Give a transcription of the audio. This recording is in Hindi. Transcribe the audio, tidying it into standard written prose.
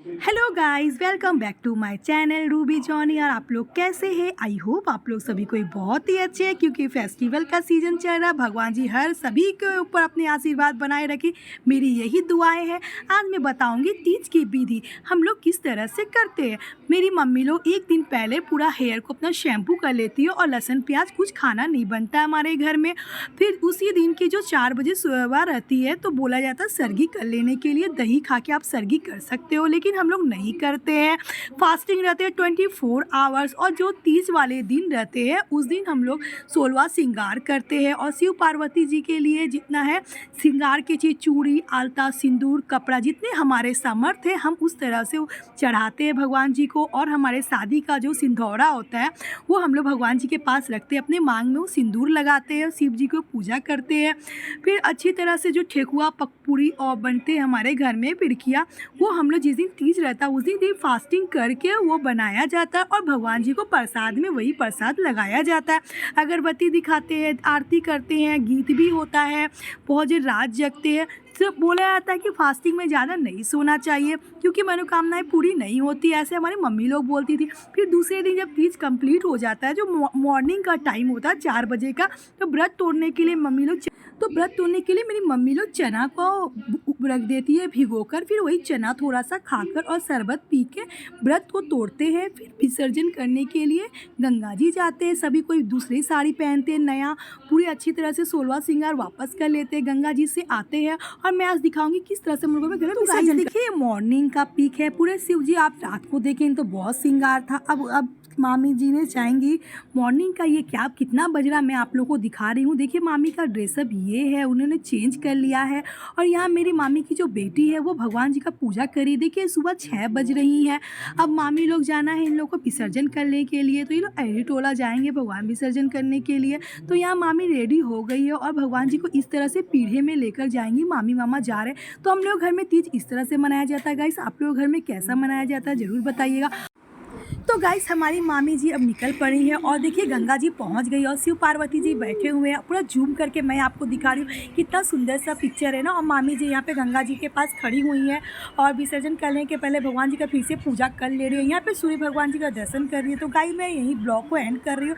Hello guys, welcome back to my channel Ruby Johnny. और आप लोग कैसे हैं? आई होप आप लोग सभी कोई बहुत ही अच्छे हैं, क्योंकि फेस्टिवल का सीज़न चल रहा है। भगवान जी हर सभी के ऊपर अपने आशीर्वाद बनाए रखें, मेरी यही दुआएं हैं। आज मैं बताऊंगी तीज की विधि हम लोग किस तरह से करते हैं। मेरी मम्मी लोग एक दिन पहले पूरा हेयर को अपना शैम्पू कर लेती है और लहसुन प्याज कुछ खाना नहीं बनता है हमारे घर में। फिर उसी दिन की जो 4 बजे सुबह रहती है तो बोला जाता है सरगी कर लेने के लिए, दही खा के आप सरगी कर सकते हो, लेकिन हम लोग नहीं करते हैं। फास्टिंग रहते हैं 24 आवर्स। और जो तीज वाले दिन रहते हैं उस दिन हम लोग 16वां श्रृंगार करते हैं और शिव पार्वती जी के लिए जितना है श्रृंगार की चीज़, चूड़ी, आलता, सिंदूर, कपड़ा, जितने हमारे सामर्थ्य है हम उस तरह से चढ़ाते हैं भगवान जी को। और हमारे शादी का जो सिंदूरा होता है वो हम लोग भगवान जी के पास रखते हैं, अपने मांग में वो सिंदूर लगाते हैं, शिव जी को पूजा करते हैं। फिर अच्छी तरह से जो ठेकुआ पकपूड़ी और बनते हैं हमारे घर में पिड़किया, वो हम लोग जिस दिन तीज रहता है उसी दिन फास्टिंग करके वो बनाया जाता है और भगवान जी को प्रसाद में वही प्रसाद लगाया जाता है। अगरबत्ती दिखाते हैं, आरती करते हैं, गीत भी होता है, बहुत देर रात जगते हैं। तो बोला जाता है कि फास्टिंग में ज़्यादा नहीं सोना चाहिए क्योंकि मनोकामनाएं पूरी नहीं होती, ऐसे हमारी मम्मी लोग बोलती थी। फिर दूसरे दिन जब तीज कंप्लीट हो जाता है, जो मॉर्निंग का टाइम होता है 4 बजे का, तो व्रत तोड़ने के लिए मेरी मम्मी लोग चना को रख देती है भिगोकर। फिर वही चना थोड़ा सा खाकर और शरबत पी के व्रत को तोड़ते हैं। फिर विसर्जन करने के लिए गंगा जी जाते हैं, सभी कोई दूसरी साड़ी पहनते हैं नया, पूरी अच्छी तरह से 16वां श्रृंगार वापस कर लेते हैं, गंगा जी से आते हैं। और मैं आज दिखाऊंगी किस तरह से हम लोगों में घर विसर्जन। देखिए मॉर्निंग का पीक है, पूरे शिव जी आप रात को देखें तो बहुत श्रृंगार था। अब मामी जी ने चाहेंगी मॉर्निंग का ये क्या कितना बज रहा मैं आप लोगों को दिखा रही हूँ। देखिए मामी का ड्रेसअप ये है, उन्होंने चेंज कर लिया है। और यहाँ मेरी मामी की जो बेटी है वो भगवान जी का पूजा करी। देखिए सुबह 6 बज रही है। अब मामी लोग जाना है इन लोग को विसर्जन करने के लिए, तो ये लोग अहरी टोला जाएंगे भगवान विसर्जन करने के लिए। तो यहाँ मामी रेडी हो गई है और भगवान जी को इस तरह से पीढ़े में लेकर जाएंगी। मामी मामा जा रहे हैं। तो हम लोग घर में तीज इस तरह से मनाया जाता है। गाइस आप लोग घर में कैसा मनाया जाता है ज़रूर बताइएगा। तो गाइस हमारी मामी जी अब निकल पड़ी है और देखिए गंगा जी पहुंच गई और शिव पार्वती जी बैठे हुए हैं। पूरा जूम करके मैं आपको दिखा रही हूँ, कितना सुंदर सा पिक्चर है ना। और मामी जी यहाँ पे गंगा जी के पास खड़ी हुई हैं और विसर्जन करने के पहले भगवान जी का फिर से पूजा कर ले रही है। यहाँ पे सूर्य भगवान जी का दर्शन कर रही है। तो गाइस मैं यही ब्लॉग को एंड कर रही हूँ।